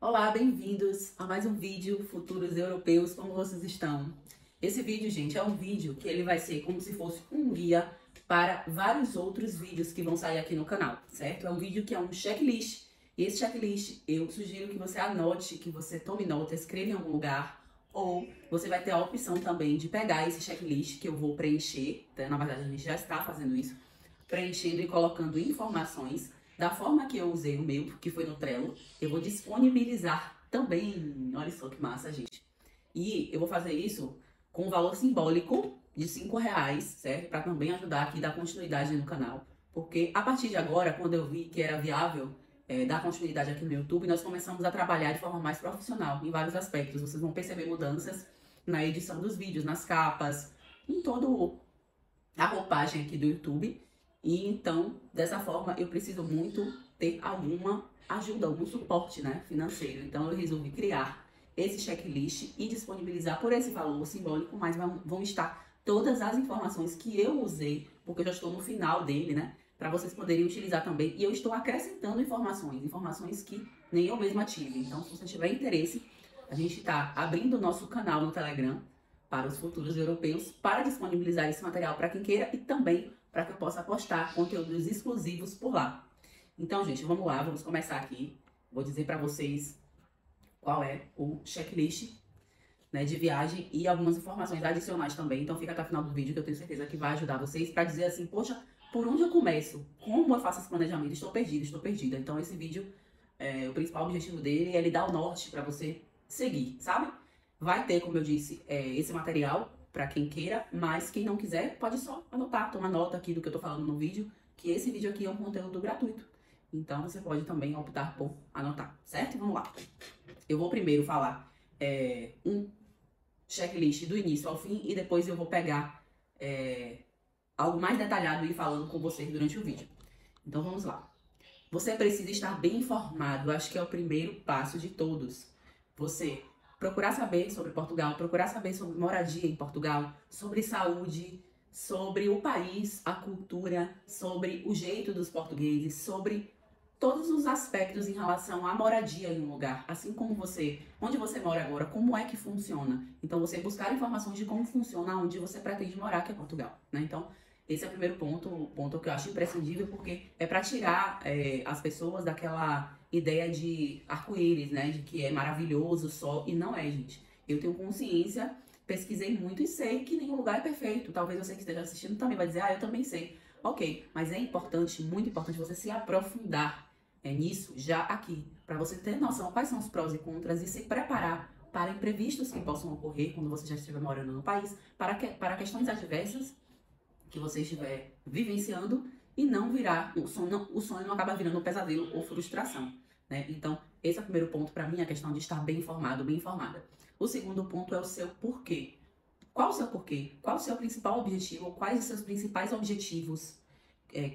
Olá, bem-vindos a mais um vídeo Futuros Europeus, como vocês estão? Esse vídeo, gente, é um vídeo que ele vai ser como se fosse um guia para vários outros vídeos que vão sair aqui no canal, certo? É um vídeo que é um checklist, e esse checklist eu sugiro que você anote, que você tome nota, escreva em algum lugar, ou você vai ter a opção também de pegar esse checklist que eu vou preencher, tá? Na verdade a gente já está fazendo isso, preenchendo e colocando informações da forma que eu usei o meu, que foi no Trello. Eu vou disponibilizar também. Olha só que massa, gente. E eu vou fazer isso com um valor simbólico de R$ 5, certo? Para também ajudar aqui a dar continuidade no canal. Porque a partir de agora, quando eu vi que era viável dar continuidade aqui no YouTube, nós começamos a trabalhar de forma mais profissional em vários aspectos. Vocês vão perceber mudanças na edição dos vídeos, nas capas, em todo a roupagem aqui do YouTube. E então, dessa forma, eu preciso muito ter alguma ajuda, algum suporte, né, financeiro. Então, eu resolvi criar esse checklist e disponibilizar por esse valor simbólico, mas vão estar todas as informações que eu usei, porque eu já estou no final dele, né, para vocês poderem utilizar também. E eu estou acrescentando informações que nem eu mesma tive. Então, se você tiver interesse, a gente está abrindo o nosso canal no Telegram para os futuros europeus, para disponibilizar esse material para quem queira e também para que eu possa postar conteúdos exclusivos por lá. Então, gente, vamos lá, vamos começar aqui. Vou dizer para vocês qual é o checklist, né, de viagem e algumas informações adicionais também. Então, fica até o final do vídeo que eu tenho certeza que vai ajudar vocês para dizer assim, poxa, por onde eu começo? Como eu faço esse planejamento? Estou perdida, estou perdida. Então, esse vídeo, o principal objetivo dele é lhe dar o norte para você seguir, sabe? Vai ter, como eu disse, esse material para quem queira, mas quem não quiser pode só anotar, tomar nota aqui do que eu tô falando no vídeo, que esse vídeo aqui é um conteúdo gratuito. Então você pode também optar por anotar, certo? Vamos lá. Eu vou primeiro falar um checklist do início ao fim e depois eu vou pegar algo mais detalhado e ir falando com vocês durante o vídeo. Então vamos lá. Você precisa estar bem informado, acho que é o primeiro passo de todos. Você procurar saber sobre Portugal, procurar saber sobre moradia em Portugal, sobre saúde, sobre o país, a cultura, sobre o jeito dos portugueses, sobre todos os aspectos em relação à moradia em um lugar, assim como você, onde você mora agora, como é que funciona. Então você buscar informações de como funciona onde você pretende morar, que é Portugal, né? Então esse é o primeiro ponto, o ponto que eu acho imprescindível, porque é para tirar as pessoas daquela ideia de arco-íris, né? De que é maravilhoso só, e não é, gente. Eu tenho consciência, pesquisei muito e sei que nenhum lugar é perfeito. Talvez você que esteja assistindo também vai dizer, eu também sei. Ok, mas é importante, muito importante você se aprofundar nisso já aqui, para você ter noção quais são os prós e contras e se preparar para imprevistos que possam ocorrer quando você já estiver morando no país, para questões adversas que você estiver vivenciando e não virar, o sonho não acaba virando um pesadelo ou frustração, né? Então, esse é o primeiro ponto para mim, a questão de estar bem informado, bem informada. O segundo ponto é o seu porquê. Qual o seu porquê? Qual o seu principal objetivo? Quais os seus principais objetivos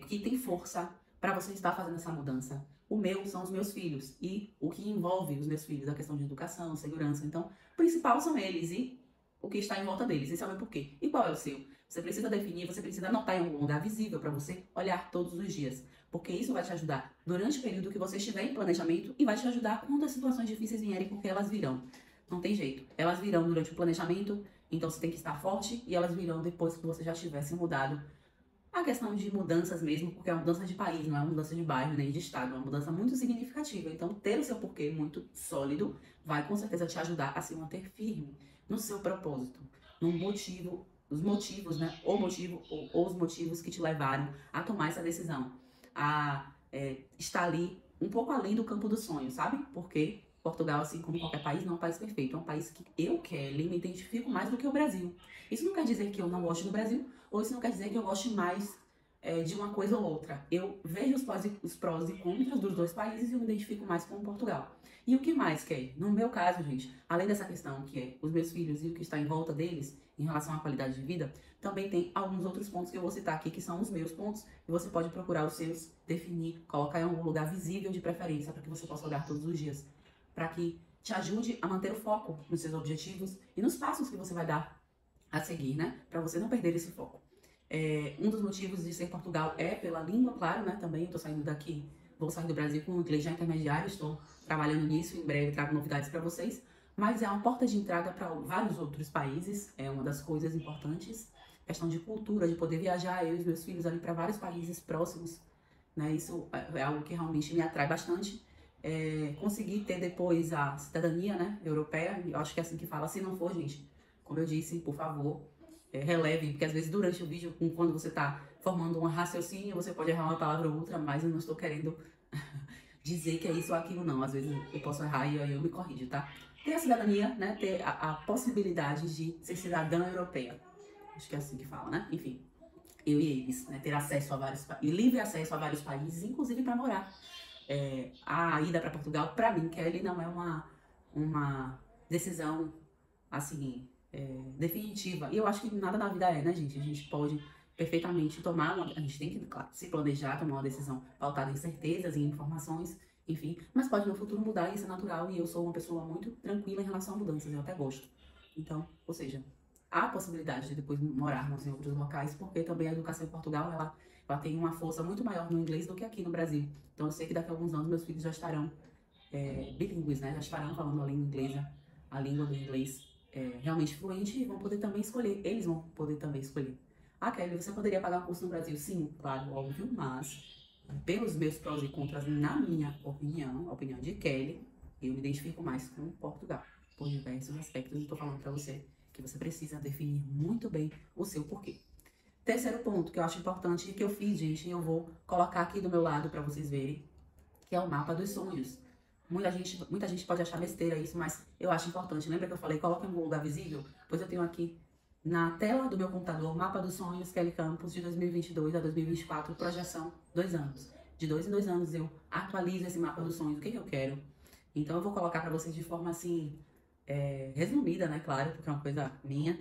que tem força para você estar fazendo essa mudança? O meu são os meus filhos e o que envolve os meus filhos, a questão de educação, segurança. Então, o principal são eles e o que está em volta deles. Esse é o meu porquê. E qual é o seu? Você precisa definir, você precisa anotar em algum lugar visível para você olhar todos os dias. Porque isso vai te ajudar durante o período que você estiver em planejamento e vai te ajudar quando as situações difíceis vierem, porque elas virão. Não tem jeito. Elas virão durante o planejamento, então você tem que estar forte, e elas virão depois que você já tivesse mudado. A questão de mudanças mesmo, porque é uma mudança de país, não é uma mudança de bairro nem de estado, é uma mudança muito significativa. Então, ter o seu porquê muito sólido vai com certeza te ajudar a se manter firme no seu propósito, no motivo, os motivos, né? O motivo ou os motivos que te levaram a tomar essa decisão, a estar ali um pouco além do campo do sonho, sabe? Porque Portugal, assim como qualquer país, não é um país perfeito, é um país que eu, Kelly, me identifico mais do que o Brasil. Isso não quer dizer que eu não gosto do Brasil, ou isso não quer dizer que eu goste mais de uma coisa ou outra. Eu vejo os prós e contras dos dois países e eu me identifico mais com Portugal. E o que mais, Kelly? No meu caso, gente, além dessa questão que é os meus filhos e o que está em volta deles, em relação à qualidade de vida, também tem alguns outros pontos que eu vou citar aqui, que são os meus pontos, e você pode procurar os seus, definir, colocar em algum lugar visível de preferência, para que você possa olhar todos os dias, para que te ajude a manter o foco nos seus objetivos e nos passos que você vai dar a seguir, né? Para você não perder esse foco. Um dos motivos de ser Portugal é pela língua, claro, né? Também eu tô saindo daqui vou sair do Brasil com inglês já intermediário, estou trabalhando nisso, em breve trago novidades para vocês. Mas é uma porta de entrada para vários outros países, é uma das coisas importantes. Questão de cultura, de poder viajar, eu e os meus filhos ali para vários países próximos, né? Isso é algo que realmente me atrai bastante. Conseguir ter depois a cidadania, né, europeia, eu acho que é assim que fala. Se não for, gente, como eu disse, por favor, relevem, porque às vezes durante o vídeo, quando você está formando um raciocínio, você pode errar uma palavra ou outra, mas eu não estou querendo dizer que é isso ou aquilo, não. Às vezes eu posso errar e aí eu me corrijo, tá? Ter a cidadania, né, ter a possibilidade de ser cidadã europeia. Acho que é assim que fala, né? Enfim, eu e eles, né, ter acesso a livre acesso a vários países, inclusive para morar. A ida para Portugal, para mim, Kelly, não é uma decisão, assim, definitiva. E eu acho que nada na vida é, né, gente? A gente pode perfeitamente a gente tem que, claro, se planejar, tomar uma decisão pautada em certezas e informações, enfim, mas pode no futuro mudar e isso é natural. E eu sou uma pessoa muito tranquila em relação a mudanças, eu até gosto. Então, ou seja, há possibilidade de depois morarmos em outros locais, porque também a educação em Portugal, ela tem uma força muito maior no inglês do que aqui no Brasil. Então eu sei que daqui a alguns anos meus filhos já estarão bilíngues, né? Já estarão falando a língua inglesa, a língua do inglês realmente fluente e vão poder também escolher. Eles vão poder também escolher. Ah, Kelly, você poderia pagar um curso no Brasil? Sim, claro, óbvio, mas pelos meus prós e contras, na minha opinião, a opinião de Kelly, eu me identifico mais com Portugal, por diversos aspectos. Eu estou falando para você que você precisa definir muito bem o seu porquê. Terceiro ponto que eu acho importante e que eu fiz, gente, e eu vou colocar aqui do meu lado para vocês verem, que é o mapa dos sonhos. Muita gente pode achar besteira isso, mas eu acho importante. Lembra que eu falei, coloca em um lugar visível? Pois eu tenho aqui na tela do meu computador, mapa dos sonhos, Kelly Campos, de 2022 a 2024, projeção 2 anos. De 2 em 2 anos eu atualizo esse mapa dos sonhos, o que eu quero. Então eu vou colocar para vocês de forma assim, resumida, né, claro, porque é uma coisa minha.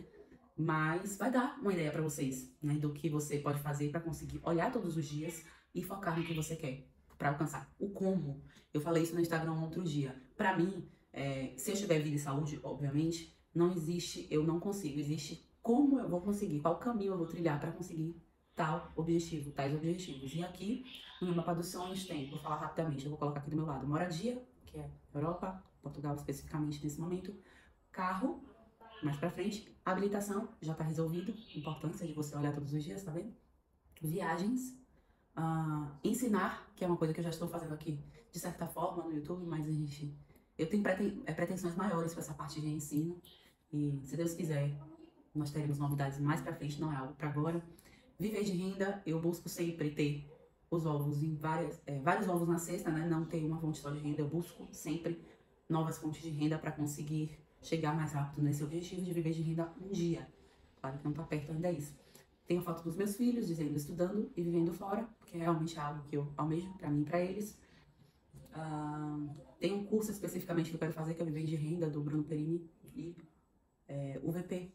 Mas vai dar uma ideia para vocês, né, do que você pode fazer para conseguir olhar todos os dias e focar no que você quer para alcançar. O como. Eu falei isso no Instagram outro dia. Para mim, se eu tiver vida e saúde, obviamente, não existe, eu não consigo. Existe como eu vou conseguir, qual caminho eu vou trilhar para conseguir tal objetivo, tais objetivos. E aqui, no meu mapa dos sonhos, tem, vou falar rapidamente, eu vou colocar aqui do meu lado, moradia, que é Europa, Portugal especificamente nesse momento, carro, mais pra frente, habilitação, já tá resolvido, importância de você olhar todos os dias, tá vendo? Viagens, ensinar, que é uma coisa que eu já estou fazendo aqui, de certa forma, no YouTube, mas eu tenho pretensões maiores para essa parte de ensino, e se Deus quiser, nós teremos novidades mais pra frente, não é algo pra agora. Viver de renda, eu busco sempre ter os ovos em vários ovos na cesta, né? Não ter uma fonte só de renda, eu busco sempre novas fontes de renda para conseguir chegar mais rápido nesse objetivo de viver de renda um dia. Claro que não tá perto ainda isso. Tenho foto dos meus filhos, dizendo estudando e vivendo fora, porque é realmente algo que eu almejo para mim e para eles. Tem um curso especificamente que eu quero fazer, que é Viver de Renda, do Bruno Perini, e UVP,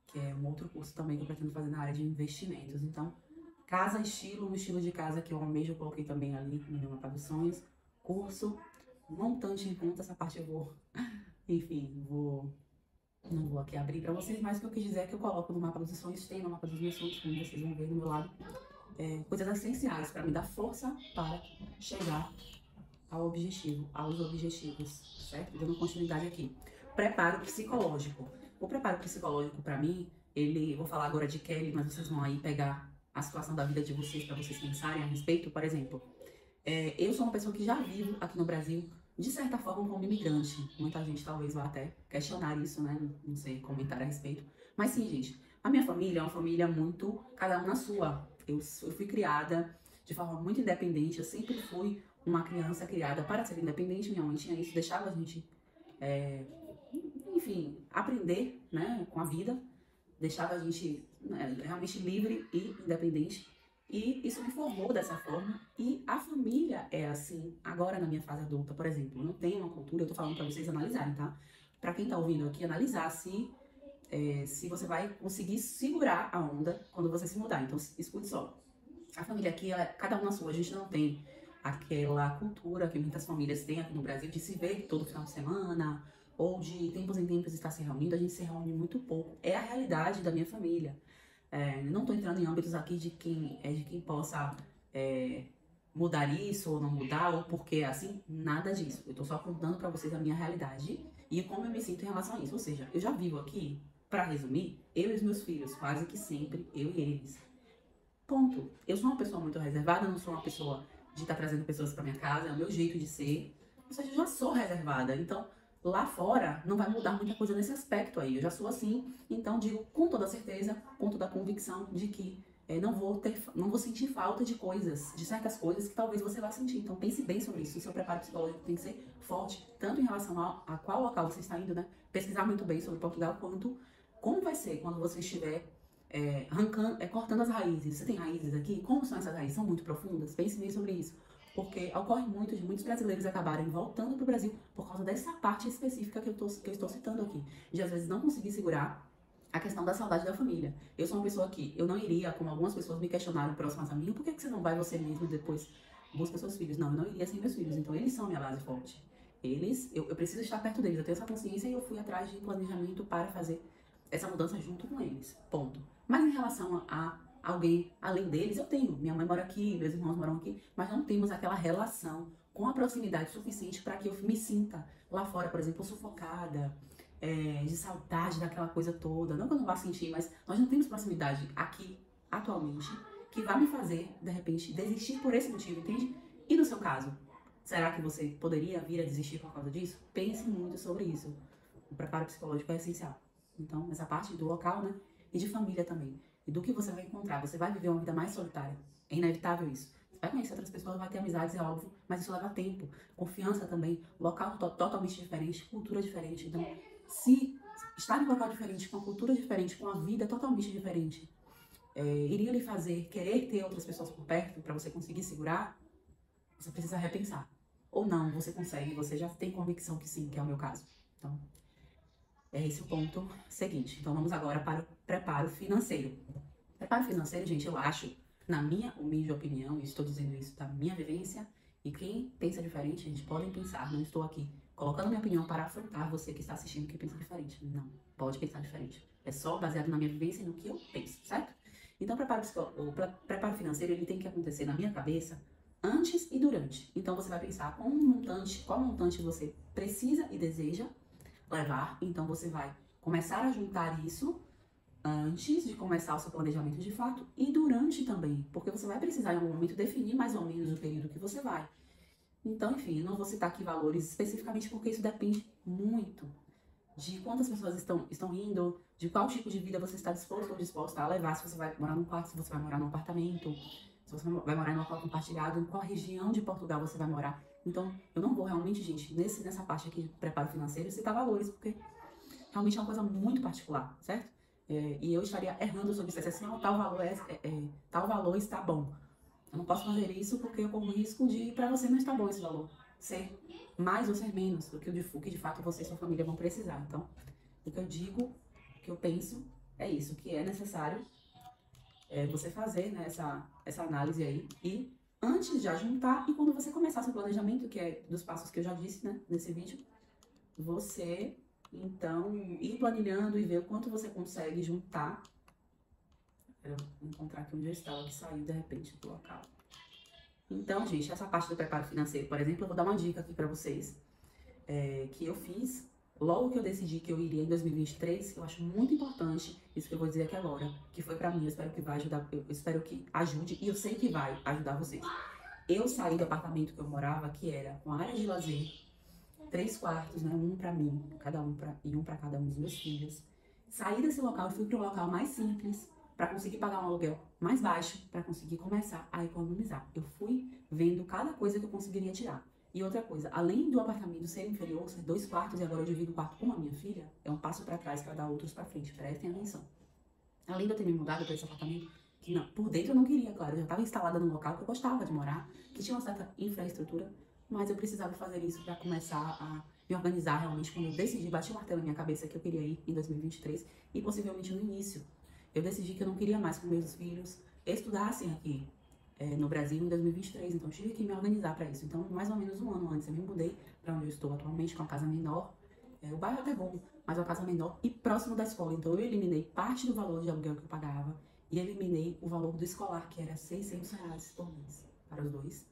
que é um outro curso também que eu pretendo fazer na área de investimentos. Então, casa, um estilo de casa que eu almejo, eu coloquei também ali no meu mapa dos sonhos. Curso, montante em conta, essa parte eu vou, enfim, não vou aqui abrir pra vocês, mas o que eu quis dizer é que eu coloco no mapa dos sonhos, tem no mapa dos meus sonhos, como vocês vão ver do meu lado, coisas essenciais para me dar força para chegar aos objetivos, certo? Dando continuidade aqui. Preparo psicológico. O preparo psicológico para mim, vou falar agora de Kelly, mas vocês vão aí pegar a situação da vida de vocês para vocês pensarem a respeito. Por exemplo, eu sou uma pessoa que já vivo aqui no Brasil, de certa forma, como imigrante. Muita gente talvez vá até questionar isso, né? Não sei, comentar a respeito. Mas sim, gente, a minha família é uma família muito, cada um na sua. Eu fui criada de forma muito independente, eu sempre fui uma criança criada para ser independente. Minha mãe tinha isso, deixava a gente, enfim, aprender, né, com a vida, deixava a gente realmente livre e independente. E isso me formou dessa forma. E a família é assim, agora na minha fase adulta, por exemplo. Não tem uma cultura, eu tô falando pra vocês analisarem, tá? Pra quem tá ouvindo aqui, analisar se você vai conseguir segurar a onda quando você se mudar. Então, escute só. A família aqui, cada um na sua. A gente não tem aquela cultura que muitas famílias têm aqui no Brasil de se ver todo final de semana, ou de tempos em tempos estar se reunindo. A gente se reúne muito pouco. É a realidade da minha família. Não estou entrando em âmbitos aqui de quem possa mudar isso ou não mudar, ou porque é assim, nada disso. Eu tô só contando pra vocês a minha realidade e como eu me sinto em relação a isso. Ou seja, eu já vivo aqui, pra resumir, eu e os meus filhos, quase que sempre, eu e eles. Ponto. Eu sou uma pessoa muito reservada, não sou uma pessoa de estar trazendo pessoas pra minha casa, é o meu jeito de ser. Ou seja, eu já sou reservada. Então, lá fora, não vai mudar muita coisa nesse aspecto aí. Eu já sou assim, então digo com toda certeza, com toda a convicção de que não vou sentir falta de coisas, de certas coisas que talvez você vá sentir. Então pense bem sobre isso. O seu preparo psicológico tem que ser forte, tanto em relação a qual local você está indo, né? Pesquisar muito bem sobre Portugal, quanto como vai ser quando você estiver cortando as raízes. Você tem raízes aqui? Como são essas raízes? São muito profundas? Pense bem sobre isso. Porque ocorre muito de muitos brasileiros acabarem voltando para o Brasil por causa dessa parte específica que eu estou citando aqui. De às vezes não conseguir segurar a questão da saudade da família. Eu sou uma pessoa que eu não iria, como algumas pessoas me questionaram próximas a mim, por que você não vai você mesmo e depois busca seus filhos? Não, eu não iria sem meus filhos. Então eles são minha base forte. Eu preciso estar perto deles, eu tenho essa consciência e eu fui atrás de planejamento para fazer essa mudança junto com eles. Ponto. Mas em relação a alguém além deles, eu tenho. Minha mãe mora aqui, meus irmãos moram aqui, mas não temos aquela relação com a proximidade suficiente para que eu me sinta lá fora, por exemplo, sufocada, de saudade daquela coisa toda. Não que eu não vá sentir, mas nós não temos proximidade aqui, atualmente, que vai me fazer, de repente, desistir por esse motivo, entende? E no seu caso, será que você poderia vir a desistir por causa disso? Pense muito sobre isso. O preparo psicológico é essencial. Então, essa parte do local, né? E de família também. E do que você vai encontrar. Você vai viver uma vida mais solitária. É inevitável isso. Você vai conhecer outras pessoas, vai ter amizades, é óbvio, mas isso leva tempo. Confiança também. Local totalmente diferente, cultura diferente. Então, se estar em um local diferente, com uma cultura diferente, com uma vida totalmente diferente, iria lhe fazer querer ter outras pessoas por perto para você conseguir segurar, você precisa repensar. Ou não, você consegue, você já tem convicção que sim, que é o meu caso. Então, é esse o ponto seguinte. Então vamos agora para o preparo financeiro. Preparo financeiro, gente, eu acho, na minha humilde opinião, e estou dizendo isso da minha vivência, e quem pensa diferente, gente, podem pensar, não estou aqui colocando minha opinião para afrontar você que está assistindo que pensa diferente. Não, pode pensar diferente. É só baseado na minha vivência e no que eu penso, certo? Então o preparo financeiro, ele tem que acontecer na minha cabeça antes e durante. Então você vai pensar qual montante você precisa e deseja levar, então você vai começar a juntar isso antes de começar o seu planejamento de fato e durante também, porque você vai precisar em algum momento definir mais ou menos o período que você vai. Então, enfim, não vou citar aqui valores especificamente porque isso depende muito de quantas pessoas estão indo, de qual tipo de vida você está disposto ou disposta a levar, se você vai morar num quarto, se você vai morar num apartamento, se você vai morar em um local compartilhado, em qual região de Portugal você vai morar. Então, eu não vou realmente, gente, nessa parte aqui de preparo financeiro, citar valores, porque realmente é uma coisa muito particular, certo? E eu estaria errando sobre isso, assim, tal valor está bom. Eu não posso fazer isso porque eu corro o risco de, para você não está bom esse valor, ser mais ou ser menos do que o que de fato você e sua família vão precisar. Então, o que eu digo, o que eu penso, é isso, que é necessário você fazer, né, essa análise aí e antes de ajuntar e quando você começar seu planejamento, que é dos passos que eu já disse, né, nesse vídeo, você, então, ir planilhando e ver o quanto você consegue juntar. Eu vou encontrar aqui onde eu estava, que saiu de repente do local. Então, gente, essa parte do preparo financeiro, por exemplo, eu vou dar uma dica aqui pra vocês, que eu fiz logo que eu decidi que eu iria em 2023, eu acho muito importante isso que eu vou dizer aqui agora, que foi pra mim, eu espero que vai ajudar, eu espero que ajude e eu sei que vai ajudar vocês. Eu saí do apartamento que eu morava, que era com área de lazer, 3 quartos, né, um pra mim, e um pra cada um dos meus filhos. Saí desse local e fui para um local mais simples, para conseguir pagar um aluguel mais baixo, para conseguir começar a economizar. Eu fui vendo cada coisa que eu conseguiria tirar. E outra coisa, além do apartamento ser inferior, ser 2 quartos, e agora eu divido o quarto com a minha filha, é um passo para trás para dar outros para frente, prestem atenção. Além de eu ter me mudado para esse apartamento, que não, por dentro eu não queria, claro, eu já estava instalada num local que eu gostava de morar, que tinha uma certa infraestrutura, mas eu precisava fazer isso para começar a me organizar realmente quando eu decidi, bati o martelo na minha cabeça que eu queria ir em 2023 e possivelmente no início. Eu decidi que eu não queria mais que meus filhos estudassem aqui no Brasil em 2023, então eu tive que me organizar para isso. Então, mais ou menos um ano antes, eu me mudei para onde eu estou atualmente, com uma casa menor. O bairro é até bom, mas uma casa menor e próximo da escola. Então, eu eliminei parte do valor de aluguel que eu pagava e eliminei o valor do escolar, que era R$ 600 por mês para os dois.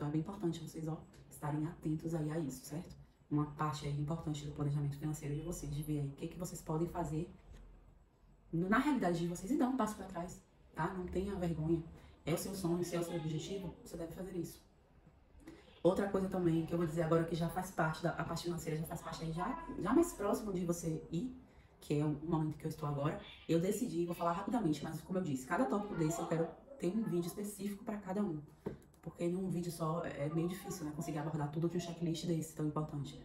Então é bem importante vocês, ó, estarem atentos aí a isso, certo? Uma parte aí importante do planejamento financeiro de vocês, de ver aí o que vocês podem fazer na realidade de vocês e dar um passo para trás, tá? Não tenha vergonha. É o seu sonho, se é o seu objetivo, você deve fazer isso. Outra coisa também que eu vou dizer agora que já faz parte a parte financeira, já faz parte aí já mais próximo de você ir, que é o momento que eu estou agora, eu decidi, vou falar rapidamente, mas como eu disse, cada tópico desse eu quero ter um vídeo específico para cada um. Porque num vídeo só é meio difícil, né? Conseguir abordar tudo de um checklist desse tão importante.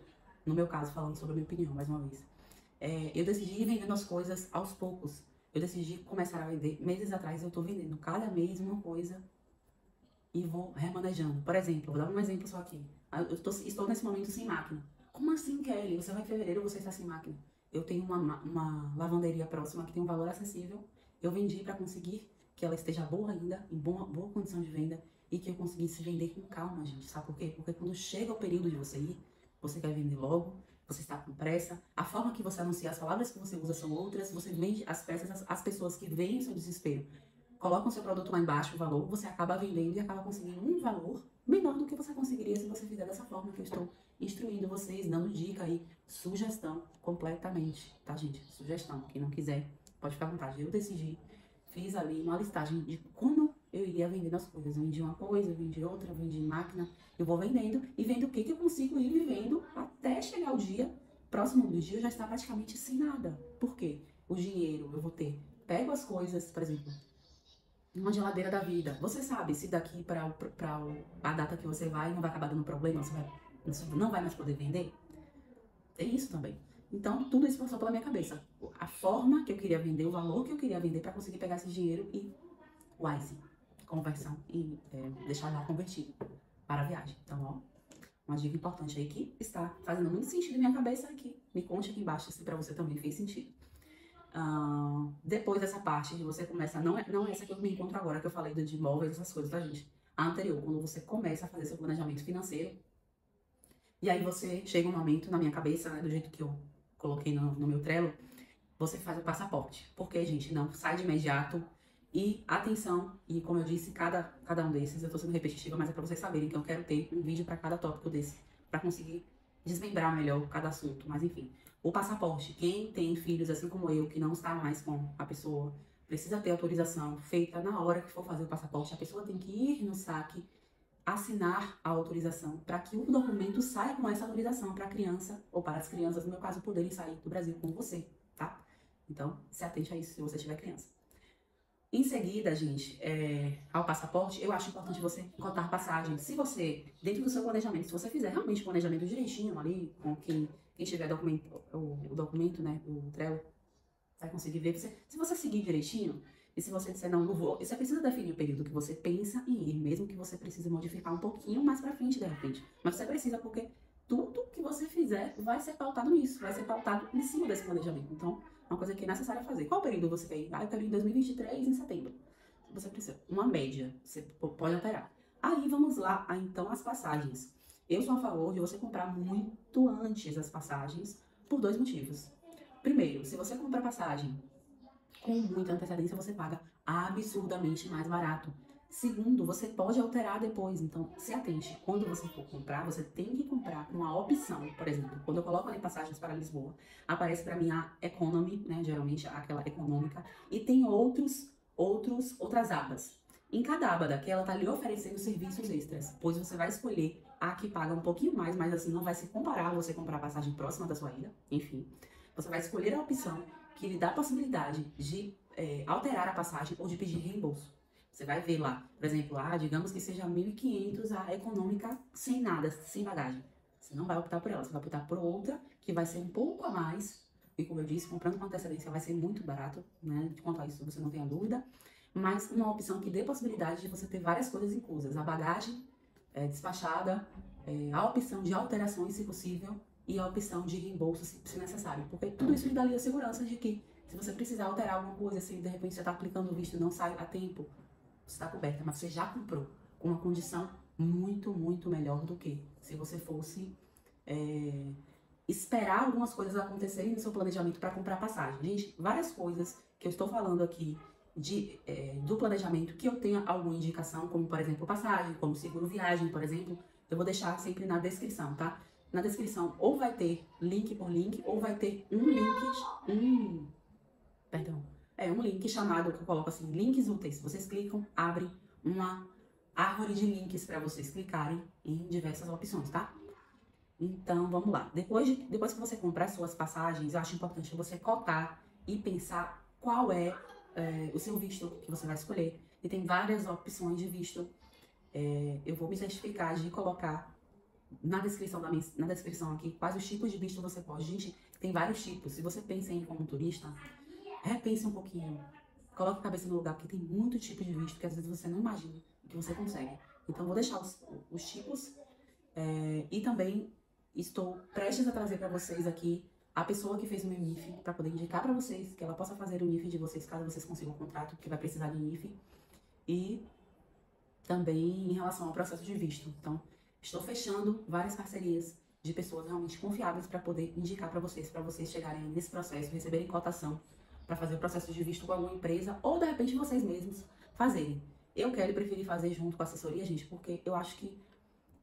No meu caso, falando sobre a minha opinião, mais uma vez. Eu decidi ir vendendo as coisas aos poucos. Eu decidi começar a vender. Meses atrás eu tô vendendo cada mês uma coisa e vou remanejando. Por exemplo, vou dar um exemplo só aqui. Estou nesse momento sem máquina. Como assim, Kelly? Você vai em fevereiro, você está sem máquina. Eu tenho uma lavanderia próxima que tem um valor acessível. Eu vendi para conseguir que ela esteja boa ainda, em boa condição de venda, e que eu conseguisse vender com calma, gente. Sabe por quê? Porque quando chega o período de você ir, você quer vender logo, você está com pressa, a forma que você anuncia, as palavras que você usa são outras, você vende as peças, as pessoas que veem o seu desespero, colocam o seu produto lá embaixo, o valor, você acaba vendendo e acaba conseguindo um valor menor do que você conseguiria se você fizer dessa forma que eu estou instruindo vocês, dando dica aí, sugestão completamente, tá, gente? Sugestão. Quem não quiser, pode ficar à vontade. Eu decidi, fiz ali uma listagem de como eu iria vendendo as coisas. Eu vendi uma coisa, eu vendi outra, eu vendi máquina. Eu vou vendendo e vendo o que eu consigo ir vivendo até chegar o dia, próximo do dia, eu já está praticamente sem nada. Por quê? O dinheiro eu vou ter. Pego as coisas, por exemplo, uma geladeira da vida. Você sabe se daqui para a data que você vai não vai acabar dando problema, você não vai mais poder vender? Tem isso também. Então, tudo isso passou pela minha cabeça. A forma que eu queria vender, o valor que eu queria vender para conseguir pegar esse dinheiro e Wise, conversão e deixar lá convertido para a viagem. Então, ó, uma dica importante aí que está fazendo muito sentido na minha cabeça aqui. Me conte aqui embaixo se para você também fez sentido. Depois dessa parte, você começa, não é essa que eu me encontro agora, que eu falei de imóveis, essas coisas, tá, gente? A anterior, quando você começa a fazer seu planejamento financeiro, e aí você chega um momento na minha cabeça, né, do jeito que eu coloquei no meu Trello, você faz o passaporte. Porque, gente, não sai de imediato. E atenção, e como eu disse, cada um desses, eu tô sendo repetitiva, mas é pra vocês saberem que eu quero ter um vídeo para cada tópico desse, para conseguir desmembrar melhor cada assunto. Mas enfim, o passaporte, quem tem filhos assim como eu, que não está mais com a pessoa, precisa ter autorização feita na hora que for fazer o passaporte. A pessoa tem que ir no saque, assinar a autorização, para que o documento saia com essa autorização para a criança, ou para as crianças, no meu caso, poderem sair do Brasil com você, tá? Então, se atente a isso se você tiver criança. Em seguida, gente, ao passaporte, eu acho importante você cotar passagem. Se você, dentro do seu planejamento, se você fizer realmente o planejamento direitinho ali, com quem tiver o documento, né, o Trello, vai conseguir ver. Se você seguir direitinho, e se você disser, não vou, você precisa definir o período que você pensa em ir, mesmo que você precise modificar um pouquinho mais pra frente, de repente. Mas você precisa, porque tudo que você fizer vai ser pautado nisso, vai ser pautado em cima desse planejamento. Então, uma coisa que é necessária fazer. Qual período você quer ir? Eu quero ir em 2023, em setembro. Você precisa. Uma média. Você pode alterar. Aí, vamos lá. Então, as passagens. Eu sou a favor de você comprar muito antes as passagens por dois motivos. Primeiro, se você comprar passagem com muita antecedência, você paga absurdamente mais barato. Segundo, você pode alterar depois, então se atente. Quando você for comprar, você tem que comprar com a opção. Por exemplo, quando eu coloco ali passagens para Lisboa, aparece para mim a Economy, né, geralmente aquela econômica, e tem outras abas. Em cada aba daquela tá lhe oferecendo serviços extras, pois você vai escolher a que paga um pouquinho mais, mas assim não vai se comparar a você comprar a passagem próxima da sua ida, enfim. Você vai escolher a opção que lhe dá a possibilidade de alterar a passagem ou de pedir reembolso. Você vai ver lá, por exemplo, digamos que seja 1.500 a econômica sem nada, sem bagagem. Você não vai optar por ela, você vai optar por outra que vai ser um pouco a mais. E como eu disse, comprando com antecedência vai ser muito barato, né? Quanto a isso, você não tenha dúvida. Mas uma opção que dê possibilidade de você ter várias coisas inclusas. A bagagem despachada, a opção de alterações, se possível, e a opção de reembolso, se necessário. Porque tudo isso lhe dá ali a segurança de que, se você precisar alterar alguma coisa, se de repente você está aplicando o visto e não sai a tempo, você está coberta, mas você já comprou com uma condição muito, muito melhor do que se você fosse esperar algumas coisas acontecerem no seu planejamento para comprar passagem. Gente, várias coisas que eu estou falando aqui do planejamento que eu tenha alguma indicação, como por exemplo passagem, como seguro viagem, por exemplo, eu vou deixar sempre na descrição, tá? Na descrição ou vai ter link por link, ou vai ter um link chamado, que eu coloco assim, links úteis. Vocês clicam, abre uma árvore de links para vocês clicarem em diversas opções, tá? Então, vamos lá. Depois que você comprar suas passagens, eu acho importante você cotar e pensar qual é, o seu visto que você vai escolher. E tem várias opções de visto. Eu vou me certificar de colocar na descrição, na descrição aqui quais os tipos de visto você pode. Gente, tem vários tipos. Se você pensa em ir como turista, repense um pouquinho. Coloque a cabeça no lugar, porque tem muito tipo de visto que às vezes você não imagina que você consegue. Então, eu vou deixar os tipos e também estou prestes a trazer para vocês aqui a pessoa que fez o meu NIF, para poder indicar para vocês que ela possa fazer o NIF de vocês, caso vocês consigam um contrato, porque vai precisar de NIF. E também em relação ao processo de visto. Então, estou fechando várias parcerias de pessoas realmente confiáveis para poder indicar para vocês chegarem nesse processo, receberem cotação para fazer o processo de visto com alguma empresa, ou de repente vocês mesmos fazerem. Eu quero e preferi fazer junto com a assessoria, gente, porque eu acho que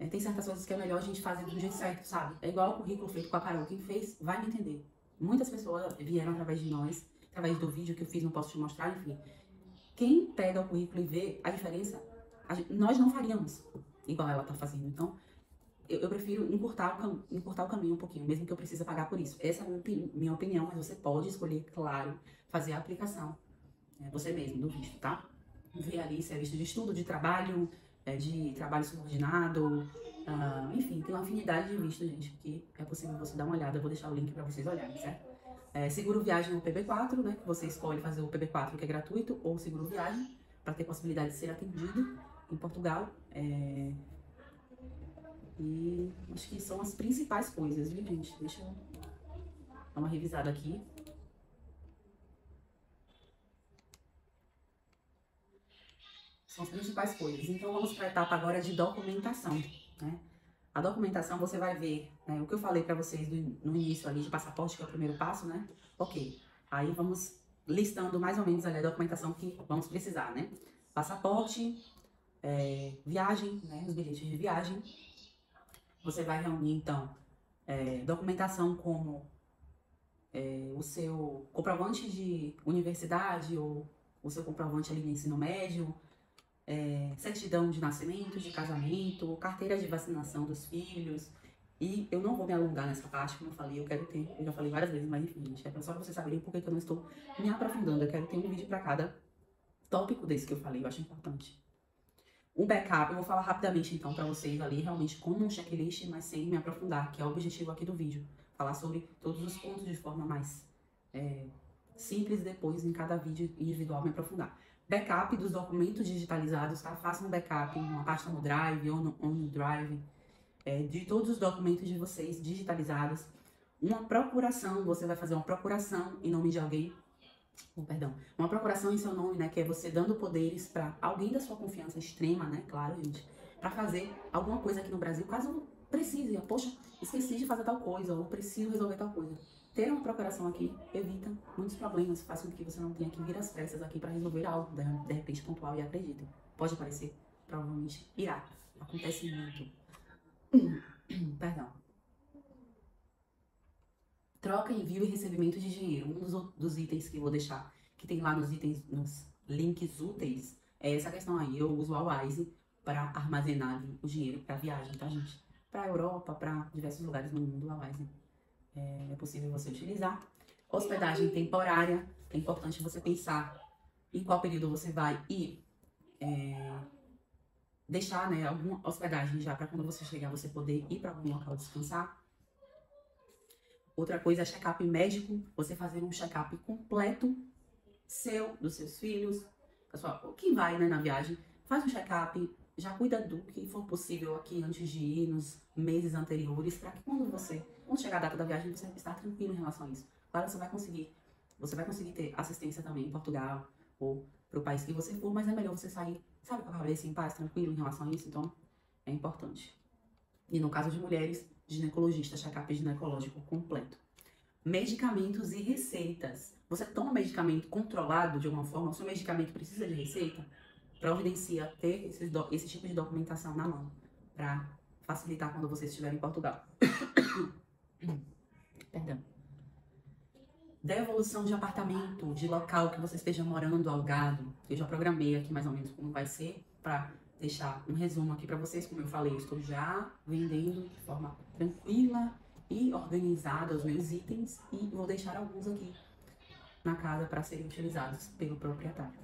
tem certas coisas que é melhor a gente fazer do jeito certo, sabe? É igual o currículo feito com a Carol. Quem fez vai me entender. Muitas pessoas vieram através de nós, através do vídeo que eu fiz, não posso te mostrar, enfim. Quem pega o currículo e vê a diferença, nós não faríamos igual ela tá fazendo. Então, eu prefiro encurtar o caminho um pouquinho, mesmo que eu precise pagar por isso. Essa é a minha opinião, mas você pode escolher, claro, fazer a aplicação você mesmo, do visto, tá? Ver ali se é visto de estudo, de trabalho subordinado, enfim, tem uma afinidade de visto, gente, que é possível você dar uma olhada. Eu vou deixar o link para vocês olharem, certo? Seguro viagem, o PB4, né? Você escolhe fazer o PB4, que é gratuito, ou seguro viagem, para ter possibilidade de ser atendido em Portugal. E acho que são as principais coisas, viu, gente? Deixa eu dar uma revisada aqui. São as principais coisas. Então, vamos para a etapa agora de documentação, né? A documentação, você vai ver, né, o que eu falei para vocês no início ali de passaporte, que é o primeiro passo, né? Ok. Aí vamos listando mais ou menos ali a documentação que vamos precisar, né? Passaporte, viagem, né? Os bilhetes de viagem. Você vai reunir, então, documentação como o seu comprovante de universidade ou o seu comprovante ali no ensino médio, certidão de nascimento, de casamento, carteira de vacinação dos filhos. E eu não vou me alongar nessa parte, como eu falei, eu já falei várias vezes, mas enfim, gente, é só pra vocês saberem por que eu não estou me aprofundando. Eu quero ter um vídeo para cada tópico desse que eu falei, eu acho importante. Um backup, eu vou falar rapidamente então para vocês ali, realmente como um checklist, mas sem me aprofundar, que é o objetivo aqui do vídeo. Falar sobre todos os pontos de forma mais simples, depois em cada vídeo individual me aprofundar. Backup dos documentos digitalizados, tá? Faça um backup em uma pasta no Drive ou no OneDrive, de todos os documentos de vocês digitalizados. Uma procuração, você vai fazer uma procuração em nome de alguém, uma procuração em seu nome, né, que é você dando poderes para alguém da sua confiança extrema, né, claro, gente, para fazer alguma coisa aqui no Brasil, caso precise, poxa, esqueci de fazer tal coisa, ou preciso resolver tal coisa. Ter uma procuração aqui evita muitos problemas, faz com que você não tenha que vir às pressas aqui para resolver algo, de repente pontual, e acreditem, pode aparecer, provavelmente irá, acontece muito. Perdão. Troca, envio e recebimento de dinheiro. Um dos itens que eu vou deixar, que tem lá nos links úteis, é essa questão aí. Eu uso a Wise para armazenar o dinheiro para viagem, tá, gente? Para a Europa, para diversos lugares no mundo, a Wise é possível você utilizar. Hospedagem temporária. É importante você pensar em qual período você vai e deixar, né, alguma hospedagem já para quando você chegar você poder ir para algum local descansar. Outra coisa é check-up médico, você fazer um check-up completo seu, dos seus filhos, quem vai, né, na viagem, faz um check-up, já cuida do que for possível aqui antes de ir, nos meses anteriores, para que quando chegar a data da viagem, você estar tranquilo em relação a isso. Claro, você vai conseguir ter assistência também em Portugal ou para o país que você for, mas é melhor você sair, sabe, com a cabeça em paz, tranquilo em relação a isso, então é importante. E no caso de mulheres, ginecologista, check-up ginecológico completo. medicamentos e receitas. Você toma medicamento controlado de alguma forma, o seu medicamento precisa de receita, providencia ter esse tipo de documentação na mão, para facilitar quando você estiver em Portugal. Perdão. Devolução de apartamento, de local que você esteja morando, alugado. Eu já programei aqui mais ou menos como vai ser, para deixar um resumo aqui para vocês. Como eu falei, eu estou já vendendo de forma tranquila e organizada os meus itens e vou deixar alguns aqui na casa para serem utilizados pelo proprietário.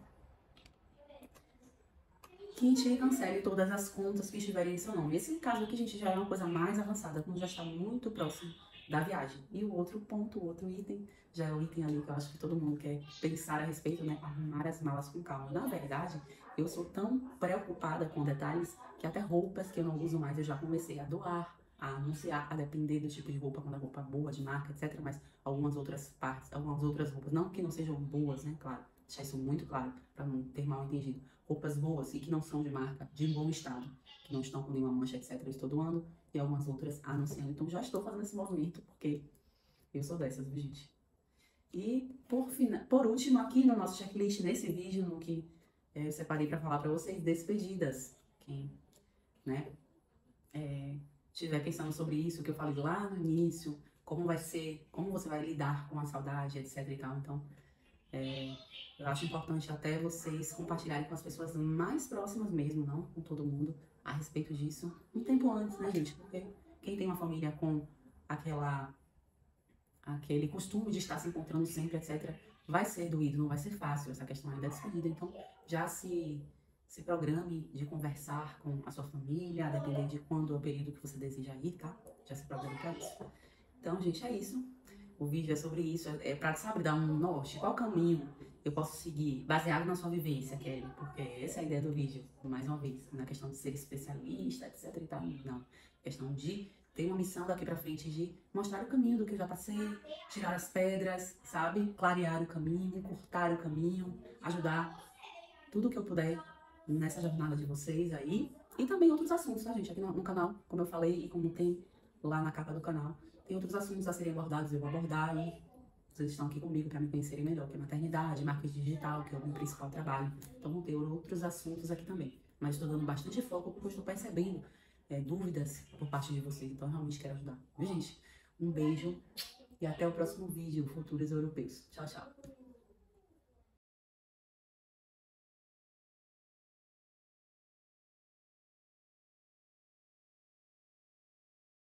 Quinte e cancele todas as contas que estiverem em seu nome. Esse caso aqui, gente, já é uma coisa mais avançada, quando já está muito próximo da viagem. E o outro ponto, o outro item, já é o item ali que eu acho que todo mundo quer pensar a respeito, né? Arrumar as malas com calma. Na verdade, eu sou tão preocupada com detalhes que até roupas que eu não uso mais eu já comecei a doar, a anunciar, a depender do tipo de roupa, quando é roupa boa, de marca, etc. Mas algumas outras partes, algumas outras roupas, não que não sejam boas, né? Claro, deixar isso muito claro, para não ter mal entendido. Roupas boas e que não são de marca, de bom estado, que não estão com nenhuma mancha, etc. Eu estou doando e algumas outras anunciando. Então já estou fazendo esse movimento, porque eu sou dessas, viu, gente? E por último, aqui no nosso checklist, nesse vídeo, no que eu separei para falar para vocês, despedidas. Quem, né, estiver pensando sobre isso, que eu falei lá no início, como vai ser, como você vai lidar com a saudade, etc e tal. Então, eu acho importante até vocês compartilharem com as pessoas mais próximas mesmo, não com todo mundo, a respeito disso, um tempo antes, né, gente? Porque quem tem uma família com aquele costume de estar se encontrando sempre, etc., vai ser doído, não vai ser fácil essa questão aí da despedida. Então, já se programe de conversar com a sua família, a depender de quando é o período que você deseja ir, tá? Já se programe para isso. Então, gente, é isso. O vídeo é sobre isso, é pra, sabe, dar um norte, qual caminho eu posso seguir, baseado na sua vivência, Kelly, porque essa é a ideia do vídeo, mais uma vez, na questão de ser especialista, etc e tal, não, questão de ter uma missão daqui pra frente de mostrar o caminho do que eu já passei, tirar as pedras, sabe, clarear o caminho, encurtar o caminho, ajudar tudo que eu puder nessa jornada de vocês aí, e também outros assuntos, tá, gente, aqui no canal, como eu falei e como tem lá na capa do canal. Tem outros assuntos a serem abordados, eu vou abordar e vocês estão aqui comigo para me conhecerem melhor, que é maternidade, marketing digital, que é o meu principal trabalho. Então vão ter outros assuntos aqui também. Mas estou dando bastante foco porque eu estou percebendo dúvidas por parte de vocês. Então eu realmente quero ajudar. Viu, gente? Um beijo e até o próximo vídeo, Futuros Europeus. Tchau, tchau.